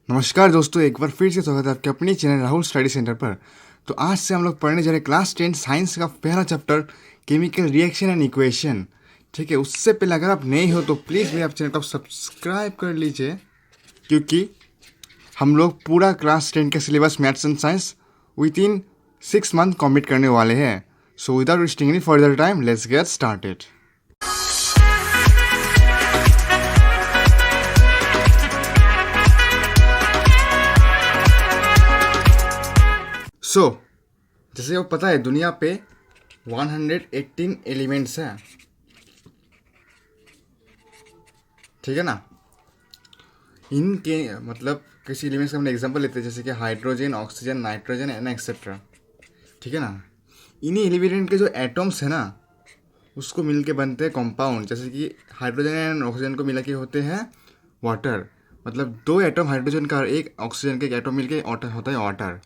नमस्कार दोस्तों, एक बार फिर से स्वागत है आपके अपनी चैनल राहुल स्टडी सेंटर पर। तो आज से हम लोग पढ़ने जा रहे हैं क्लास 10 साइंस का पहला chapter chemical reaction and equation. ठीक है, उससे पहले अगर आप नए हो तो प्लीज़ मेरे आप चैनल को सब्सक्राइब कर लीजिए, क्योंकि हम लोग पूरा क्लास 10 का syllabus maths and science with in 6 month complete करने वाले हैं। So without wasting any further time, let's get started. जैसे आपको पता है दुनिया पे 118 एलिमेंट्स हैं, ठीक है ना। इनके मतलब किसी एलिमेंट्स का हमने एग्जांपल लेते हैं, जैसे कि hydrogen, oxygen, nitrogen and etcetera, ठीक है ना। इन्हीं एलिमेंट के जो एटम्स है ना, उसको मिल के बनते हैं कंपाउंड। जैसे कि हाइड्रोजन एंड ऑक्सीजन को मिला के होते हैं वाटर, मतलब दो एटम हाइड्रोजन का और एक ऑक्सीजन का एक एटम मिल के होता है वाटर,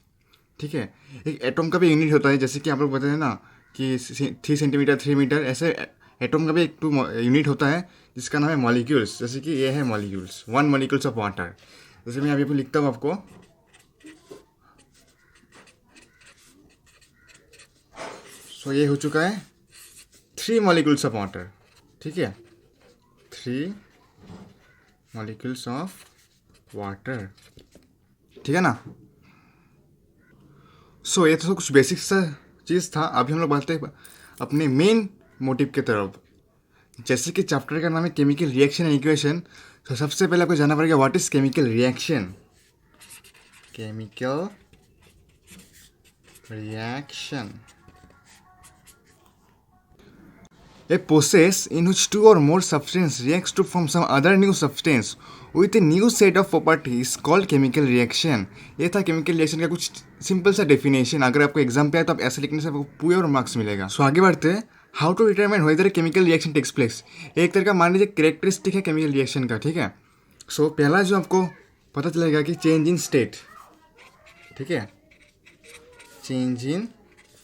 ठीक है। एक एटम का भी यूनिट होता है, जैसे कि आप लोग बताते हैं ना कि 3 सेंटीमीटर 3 मीटर, ऐसे एटम का भी एक यूनिट होता है जिसका नाम है मॉलिक्यूल्स। जैसे कि ये है मॉलिक्यूल्स, 1 मॉलिक्यूल्स ऑफ वाटर। जैसे मैं अभी लिखता हूँ आपको, सो ये हो चुका है 3 मॉलिक्यूल्स ऑफ वाटर, ठीक है, 3 मॉलिक्यूल्स ऑफ वाटर, ठीक है ना। सो ये तो कुछ बेसिक सा चीज़ था। अभी हम लोग बढ़ते हैं अपने मेन मोटिव की तरफ। जैसे कि चैप्टर का नाम है केमिकल रिएक्शन एंड इक्वेशन, तो सबसे पहले आपको जानना पड़ेगा what is chemical reaction. Chemical reaction a process in which two or more substance reacts to form some other new substance with a new set of properties is called chemical reaction। ये था chemical reaction का कुछ simple सा definition. अगर आपको exam पे आए तो आप ऐसे लिखने से आपको पूरे और मार्क्स मिलेगा। सो आगे बढ़ते हैं, how to determine whether chemical reaction takes place. एक तरह का मान लीजिए कैरेक्टरिस्टिक है केमिकल रिएक्शन का, ठीक है। सो पहला जो आपको पता चलेगा कि चेंज इन स्टेट, ठीक है, चेंज इन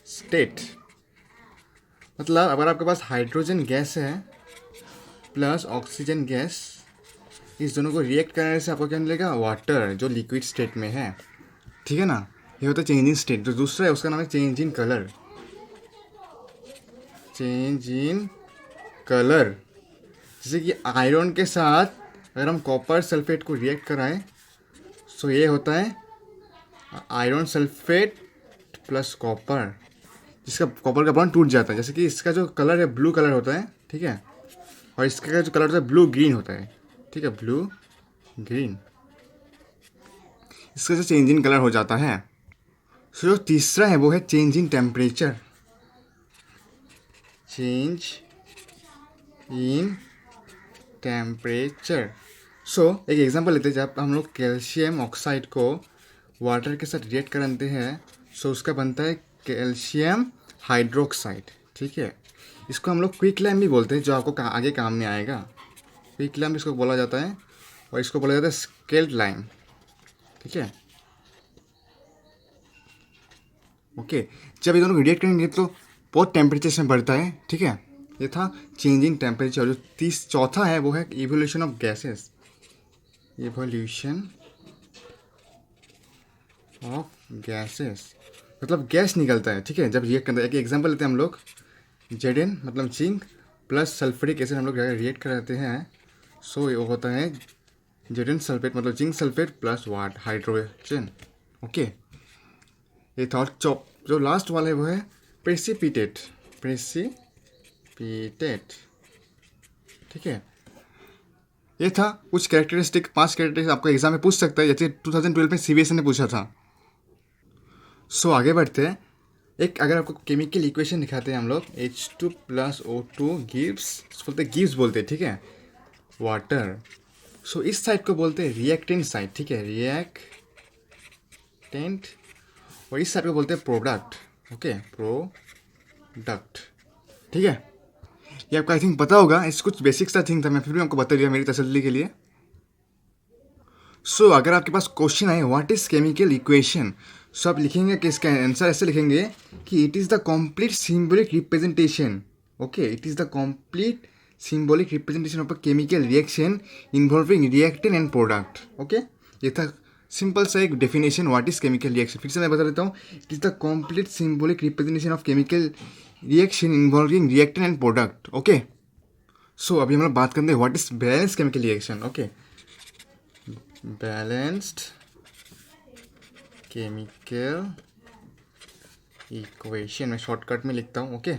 स्टेट मतलब अगर आपके पास हाइड्रोजन गैस है प्लस ऑक्सीजन गैस, इस दोनों को रिएक्ट करने से आपको क्या मिलेगा, वाटर, जो लिक्विड स्टेट में है, ठीक है ना। ये होता है चेंज इन स्टेट। जो दूसरा है उसका नाम है change in colour. Change in colour, जैसे कि आयरन के साथ अगर हम कॉपर सल्फेट को रिएक्ट कराएं, सो ये होता है आयरन सल्फेट प्लस कॉपर, जिसका कॉपर का बॉन्ड टूट जाता है। जैसे कि इसका जो कलर है ब्लू कलर होता है, ठीक है, और इसका जो कलर होता है ब्लू ग्रीन होता है, ठीक है, ब्लू ग्रीन, इसका जो चेंज इन कलर हो जाता है। सो जो तीसरा है वो है change in temperature. Change in temperature, so एक एग्जांपल लेते हैं। जब हम लोग कैल्शियम ऑक्साइड को वाटर के साथ रिएक्ट कराते हैं, सो उसका बनता है कैल्शियम हाइड्रोक्साइड, ठीक है। इसको हम लोग क्विक लैम भी बोलते हैं, जो आपको आगे काम में आएगा। क्विक लैम इसको बोला जाता है, और इसको बोला जाता है स्केल्ड लाइम, ठीक है, ओके। जब ये दोनों रिएक्ट करेंगे तो बहुत टेम्परेचर में बढ़ता है, ठीक है। ये था चेंज इन टेम्परेचर। जो चौथा है वो है evolution of gases. Evolution of gases मतलब गैस निकलता है, ठीक है, जब रिएक्ट करता है। एक एग्जांपल लेते हैं हम लोग, जेडेन मतलब जिंक प्लस सल्फ्यूरिक एसिड हम लोग रिएक्ट कराते हैं, सो ये होता है जेडेन सल्फेट मतलब zinc sulphate plus what hydrogen, okay. ये था। जो लास्ट वाला है वो है प्रेसिपिटेट। प्रेसिपिटेट, ठीक है। ये था कुछ कैरेक्टरिस्टिक, 5 कैरेक्टरिस्टिक आपको एग्जाम में पूछ सकता है, जैसे 2012 में सीबीएसई ने पूछा था। सो आगे बढ़ते हैं। एक अगर आपको केमिकल इक्वेशन दिखाते हैं हम लोग, H2 + O2 गिव्स बोलते हैं, ठीक है, वाटर। सो इस साइड को बोलते हैं रिएक्टेंट साइड, ठीक है, रिएक्टेंट, और इस साइड को बोलते हैं प्रोडक्ट, ओके, प्रोडक्ट, ठीक है। ये आपको आई थिंक पता होगा, इस कुछ बेसिक सा थिंग था, मैं फिर भी आपको बता दिया मेरी तसल्ली के लिए। सो अगर आपके पास क्वेश्चन है व्हाट इज केमिकल इक्वेशन, सो आप लिखेंगे कि इसका आंसर ऐसे लिखेंगे कि it is the complete symbolic representation, okay, it is the complete symbolic representation of a chemical reaction involving reactant and product, okay. ये था सिंपल सा एक definition what is chemical reaction, फिर से मैं बता देता हूँ, it is the complete symbolic representation of chemical reaction involving reactant and product. Okay, सो अभी हम लोग बात करते हैं what is balance chemical reaction. Okay, balanced chemical equation मैं शॉर्टकट में लिखता हूँ। ओके,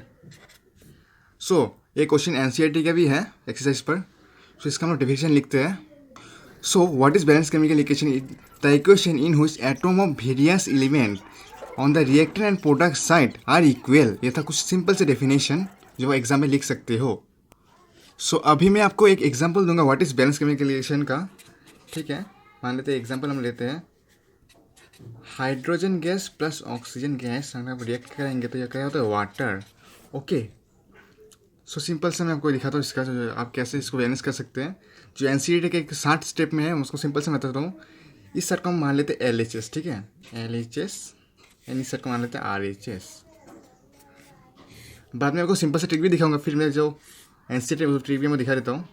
सो ये क्वेश्चन एनसीईआरटी का भी है एक्सरसाइज पर, सो इसका हम लोग डेफिनेशन लिखते हैं। So, what is balanced chemical equation? The equation in which atom of various element on the reactant and product side are equal। ये था कुछ सिंपल से डेफिनेशन जो एग्जाम में लिख सकते हो। अभी मैं आपको एक एग्जांपल दूंगा what is balance chemical reaction का। ठीक है, मान लेते हैं एग्जांपल हम लेते हैं, hydrogen gas plus oxygen gas अगर रिएक्ट करेंगे तो यह क्या होता है, वाटर। ओके, सिंपल से मैं आपको दिखाता हूँ इसका आप कैसे इसको बैलेंस कर सकते हैं। जो एनसीईआरटी के 60 स्टेप में है उसको सिंपल से मैं बताता हूँ। इस सेट को हम मान लेते हैं LHS, ठीक है, LHS, एंड इस सेट को मान लेते हैं RHS। बाद में आपको सिंपल से ट्रिक भी दिखाऊंगा, फिर मैं जो एनसीईआरटी ट्रिक भी मैं दिखा देता हूँ।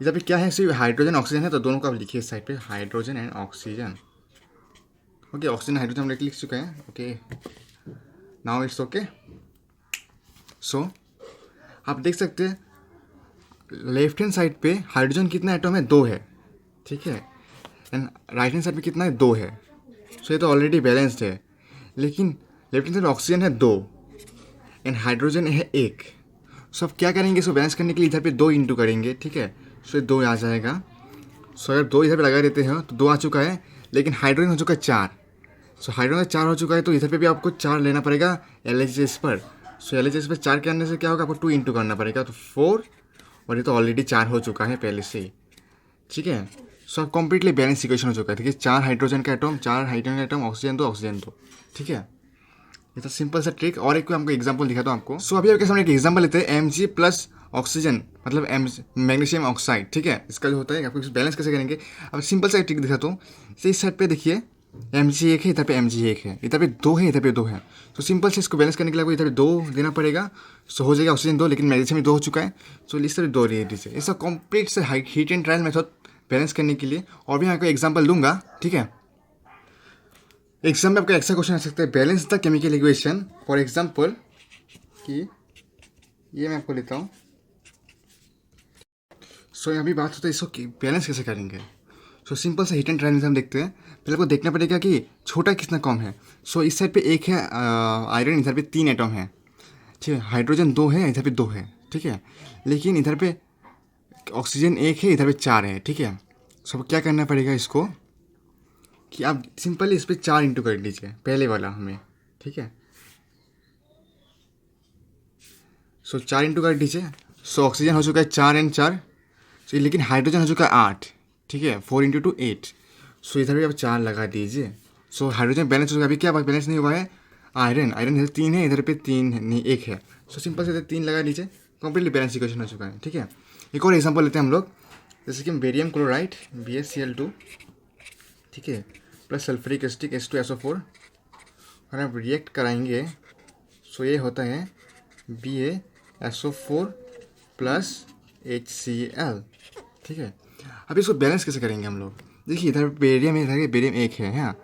इधर पे क्या है, सिर्फ हाइड्रोजन ऑक्सीजन है, तो दोनों को आप लिखिए साइड पे, hydrogen and oxygen. Okay, oxygen hydrogen हम लिख चुके हैं। Okay, now it's okay. So आप देख सकते हैं लेफ्ट हैंड साइड पे हाइड्रोजन कितना एटम है, 2 है, ठीक है, एंड राइट हैंड साइड पे कितना है, 2 है। सो ये तो ऑलरेडी बैलेंस्ड है। लेकिन लेफ्ट हैंड साइड ऑक्सीजन है 2 एंड हाइड्रोजन है 1। सो अब क्या करेंगे, इसको बैलेंस करने के लिए इधर पे 2 इंटू करेंगे, ठीक है, सो 2 आ जाएगा। सो अगर 2 इधर पे लगा देते हैं तो 2 आ चुका है, लेकिन हाइड्रोजन हो चुका है 4। सो हाइड्रोजन 4 हो चुका है, तो इधर पे भी आपको 4 लेना पड़ेगा LHS पर। सो LHS पर 4 के आने से क्या होगा, आपको 2 इंटू करना पड़ेगा, तो 4, और ये तो ऑलरेडी 4 हो चुका है पहले से ही, ठीक है। सो अब कम्प्लीटली बैलेंस इक्वेशन हो चुका है, ठीक है, 4 हाइड्रोजन का एटम, 4 हाइड्रोजन का एटम, ऑक्सीजन 2, ऑक्सीजन 2, ठीक है। ये तो सिंपल सा ट्रिक। और एक हमको एग्जांपल दिखाता हूँ आपको। अभी आपके सामने एक एग्जांपल लेते हैं, Mg प्लस ऑक्सीजन मतलब मैग्नीशियम ऑक्साइड, ठीक है। इसका जो होता है आपको बैलेंस कैसे करेंगे, अब सिंपल सा ट्रिक दिखाता हूँ। इस साइड पे देखिए Mg 1 है, इधर पे Mg 1 है, इधर पे 2 है, इधर पे 2 है। तो सिंपल से इसको बैलेंस करने के लिए आपको इधर पे 2 देना पड़ेगा। सो हो जाएगा ऑक्सीजन 2, लेकिन मैग्नीशियम 2 हो चुका है, सो इस तरह 2 दे दीजिए। इसका कम्प्लीट से heat and trial method balance करने के लिए। और भी मैं आपको एग्जाम्पल दूंगा, ठीक है। एग्जाम में आपका ऐसा क्वेश्चन आ सकता है, balance the chemical equation. For example कि ये मैं आपको लेता हूँ। सो यहाँ भी बात होता है इसको बैलेंस कैसे करेंगे। सो सिंपल सा हीट एंड ट्रायल में हम देखते हैं। पहले आपको देखना पड़ेगा कि छोटा कितना कम है। सो इस साइड पे 1 है आयरन, इधर पे 3 एटम है, ठीक है, हाइड्रोजन 2 है, इधर पे 2 है, ठीक है, लेकिन इधर पे ऑक्सीजन 1 है, इधर पे 4 है, ठीक है। सो क्या करना पड़ेगा इसको कि आप सिंपली इस पर 4 इंटू कर लीजिए, पहले वाला हमें, ठीक है। सो 4 इंटू कर दीजिए। सो ऑक्सीजन हो चुका है 4 एंड 4, सो लेकिन हाइड्रोजन हो चुका है 8, ठीक है, 4 इंटू 2 8। सो इधर भी आप 4 लगा दीजिए। सो हाइड्रोजन बैलेंस हो चुका है। अभी क्या बैलेंस नहीं हुआ है, आयरन इधर 3 है, इधर पे 3 नहीं 1 है। सो सिंपल से इधर 3 लगा दीजिए, कंप्लीटली बैलेंस इक्वेशन हो चुका है, ठीक है। एक और एग्जांपल लेते हैं हम लोग, जैसे कि बेरियम क्लोराइड BaCl2, ठीक है, प्लस सल्फ्यूरिक एसिड H2SO4, और आप रिएक्ट कराएंगे। सो ये होता है BaSO4 प्लस HCl, ठीक है। अब इसको बैलेंस कैसे करेंगे हम लोग, देखिए इधर बेरियम है, इधर बेरियम 1 है, हाँ,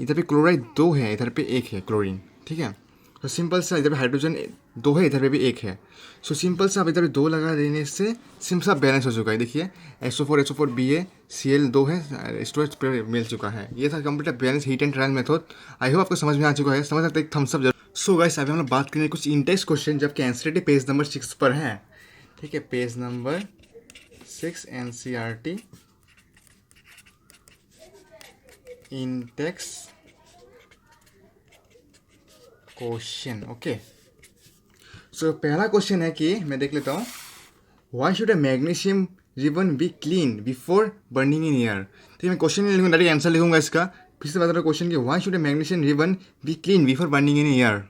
इधर पे क्लोराइड 2 है, इधर पे 1 है क्लोरीन, ठीक है। तो सिंपल सा इधर पे हाइड्रोजन 2 है, इधर पे भी 1 है। सो सिंपल सा अब इधर पे 2 लगा देने से सिंपल सा बैलेंस हो चुका है। देखिए SO4 BaCl 2 है, स्टोरेज मिल चुका है। ये था complete balance heat and trial method. I hope आपको समझ में आ चुका है, समझ सकते एक थम्स अप जरूर। सो गाइस अभी हम लोग बात करेंगे कुछ इंटेक्स क्वेश्चन, जबकि एनसीईआरटी पेज नंबर 6 पर है, ठीक है, page number 6 NCERT in text question. Okay, so पहला क्वेश्चन है कि मैं देख लेता हूँ, why should a magnesium ribbon be clean before burning in air. ठीक है, मैं क्वेश्चन नहीं लिखूंगा, डायरेक्ट आंसर लिखूंगा इसका। फिर से बता रहा हूँ क्वेश्चन कि why should a magnesium ribbon be clean before burning in air.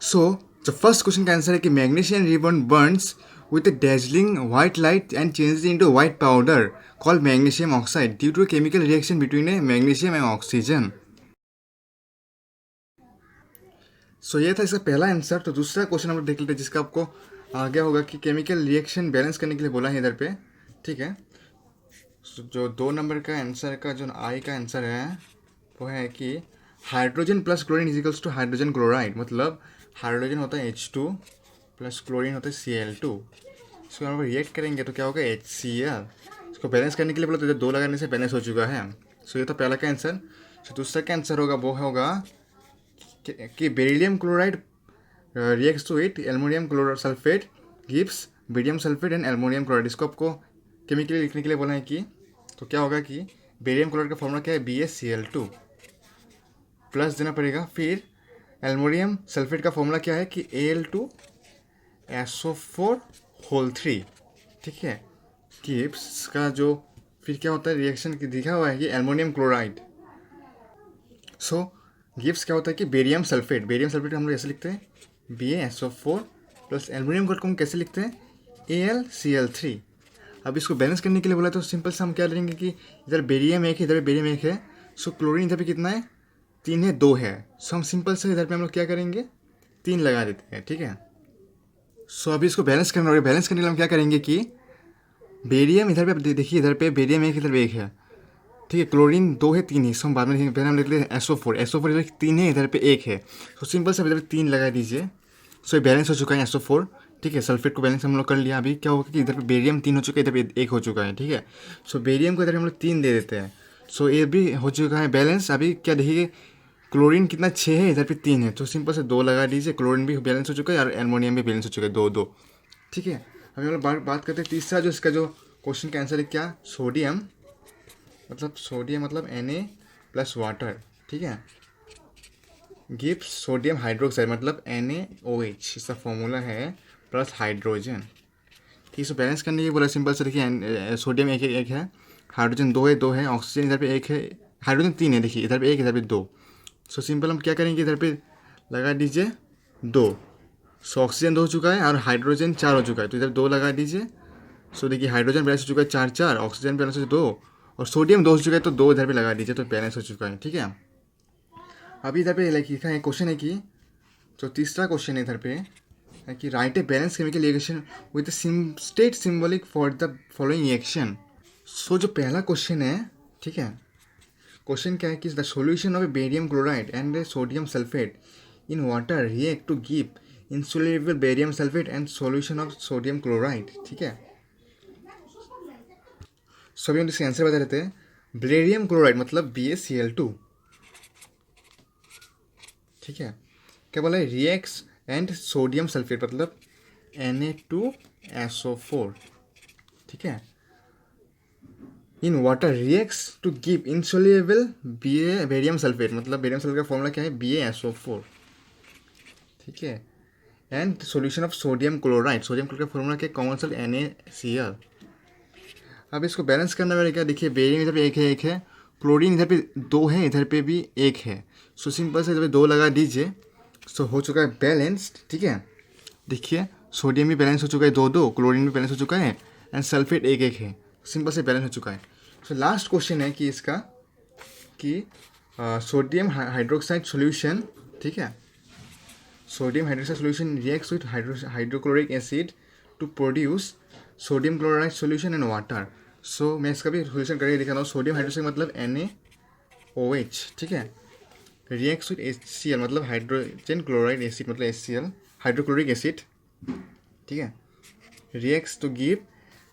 So the first question का आंसर है कि magnesium ribbon Burns with a dazzling white light and changes into white powder called magnesium oxide due to a chemical reaction between a magnesium and oxygen. सो ये था इसका पहला answer. तो दूसरा question हम लोग देख लेते हैं, जिसका आपको आ गया होगा कि केमिकल रिएक्शन बैलेंस करने के लिए बोला है इधर पे, ठीक है। जो 2 नंबर का आंसर का जो आई का आंसर है वो है कि hydrogen plus chlorine equals to hydrogen chloride. मतलब हाइड्रोजन होता है H2 प्लस क्लोरीन होता है Cl2। इसको हम रिएक्ट करेंगे तो क्या होगा HCl। इसको बैलेंस करने के लिए बोला तो 2 लगाने से बैलेंस हो चुका है। सो ये तो पहला का आंसर। सो दूसरा का आंसर होगा वो होगा कि beryllium chloride reacts to it aluminium chloride sulphate gives barium sulphate and aluminium chloride. इसको आपको केमिकली लिखने के लिए बोला है कि तो क्या होगा कि बेरियम क्लोराइड का फॉर्मूला क्या है BaCl2 प्लस देना पड़ेगा। फिर एल्युमिनियम सल्फेट का फॉर्मूला क्या है कि Al2SO4 होल 3। ठीक है, गिब्स का जो फिर क्या होता है रिएक्शन की दिखा हुआ है कि एल्युमिनियम क्लोराइड। सो गिब्स क्या होता है कि बेरियम सल्फेट हम लोग ऐसे लिखते हैं BaSO4 प्लस एल्युमिनियम क्लोराइड को हम कैसे लिखते हैं AlCl3। अब इसको बैलेंस करने के लिए बोला तो सिंपल से हम क्या लेंगे कि इधर बेरियम एक है इधर बेरियम एक है। सो क्लोरीन इधर पे कितना है 3 है 2 है। सो हम सिंपल से इधर पे हम लोग क्या करेंगे 3 लगा देते हैं। ठीक है, सो अभी इसको बैलेंस करना होगा। बैलेंस करने के लिए हम क्या करेंगे कि बेरियम इधर पे देखिए इधर पे बेरियम एक इधर पे एक है। ठीक है, क्लोरीन 2 है 3 है। सो हम बाद में लिखेंगे, पहले हम लिख लेते हैं SO4 इधर 3 है इधर पे 1 है। सो सिंपल से इधर पे 3 लगा दीजिए। सो ये बैलेंस हो चुका है SO4। ठीक है, सल्फेट को बैलेंस हम लोग कर लिया। अभी क्या होगा कि इधर पे बेरियम 3 हो चुका है इधर पे 1 हो चुका है। ठीक है, सो बेरियम को इधर हम लोग 3 दे देते हैं। सो ये भी हो चुका है बैलेंस। अभी क्या देखिए क्लोरीन कितना 6 है इधर पे 3 है। तो सिंपल से 2 लगा दीजिए। क्लोरीन भी बैलेंस हो चुका है और एल्युमिनियम भी बैलेंस हो चुका है 2-2। ठीक है, अभी हम लोग बात करते हैं तीसरा जो इसका जो क्वेश्चन का आंसर है क्या सोडियम मतलब Na प्लस वाटर। ठीक है, गिव्स सोडियम हाइड्रोक्साइड मतलब NaOH इसका फॉर्मूला है प्लस हाइड्रोजन। ठीक है, इसको बैलेंस करने की बोला सिंपल से देखिए सोडियम एक है, हाइड्रोजन 2 है, ऑक्सीजन इधर पे 1 है, हाइड्रोजन 3 है। देखिए इधर पे 1 इधर पे 2। सो सिंपल हम क्या करेंगे इधर पे लगा दीजिए 2। सो ऑक्सीजन 2 हो चुका है और हाइड्रोजन 4 हो चुका है तो इधर 2 लगा दीजिए। सो देखिए हाइड्रोजन बैलेंस हो चुका है 4-4, ऑक्सीजन बैलेंस हो चुका है 2 और सोडियम 2 हो चुका है तो 2 इधर पे लगा दीजिए तो बैलेंस हो चुका है। ठीक है, अभी इधर पे लिखा है क्वेश्चन है कि जो तीसरा क्वेश्चन है इधर पे है कि write a balance chemical reaction with state symbolic for the following reaction. So जो पहला क्वेश्चन है, ठीक है, क्वेश्चन क्या है कि the solution of a barium chloride and a sodium sulphate in water react to give insoluble barium sulphate and solution of sodium chloride. ठीक है, सो अभी हम इसका आंसर बता देते हैं। बेरियम क्लोराइड मतलब BaCl2। ठीक है, क्या बोला है रिएक्ट्स एंड सोडियम सल्फेट मतलब Na2SO4। ठीक है, in water reacts to give insoluble barium sulphate मतलब बेरियम सल्फेट का फॉर्मूला क्या है BaSO4। ठीक है, and solution of sodium chloride का फॉर्मूला क्या है कॉमन सॉल्ट NaCl। अब इसको बैलेंस करना पड़ेगा। देखिए बेरियम इधर पे एक है, क्लोरीन इधर पे 2 है इधर पे भी 1 है। सो सिंपल से इधर पे 2 लगा दीजिए। सो हो चुका है बैलेंस्ड। ठीक है, देखिए सोडियम भी बैलेंस हो चुका है 2-2, क्लोरीन भी बैलेंस हो चुका है एंड सल्फेट 1-1 है। सिंपल से बैलेंस हो चुका है। सो लास्ट क्वेश्चन है कि इसका कि सोडियम हाइड्रोक्साइड सोल्यूशन। ठीक है, sodium hydroxide solution reacts with hydrochloric acid to produce sodium chloride solution and water. So मैं इसका भी सोल्यूशन करके दिखाता हूँ। सोडियम हाइड्रोक्साइड मतलब NaOH। ठीक है, रिएक्ट्स विथ HCl मतलब हाइड्रोजन क्लोराइड एसिड मतलब HCl हाइड्रोक्लोरिक एसिड। ठीक है, रिएक्ट्स टू गिव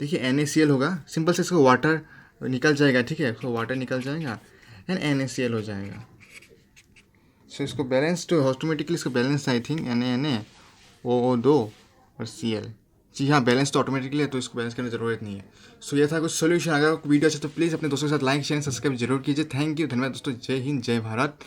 देखिए NaCl होगा। सिंपल से इसको वाटर निकल जाएगा। ठीक है, तो वाटर निकल जाएगा एंड NaCl हो जाएगा। सो इसको बैलेंस तो ऑटोमेटिकली इसको बैलेंस आई थिंक NaOO2 और Cl। जी हाँ, बैलेंस तो ऑटोमेटिकली है तो इसको बैलेंस करने की जरूरत नहीं है। सो ये था कुछ सोल्यूशन। अगर आपको वीडियो अच्छा तो प्लीज़ अपने दोस्तों के साथ लाइक शेयर सब्सक्राइब जरूर कीजिए। थैंक यू, धन्यवाद दोस्तों। जय हिंद, जय भारत।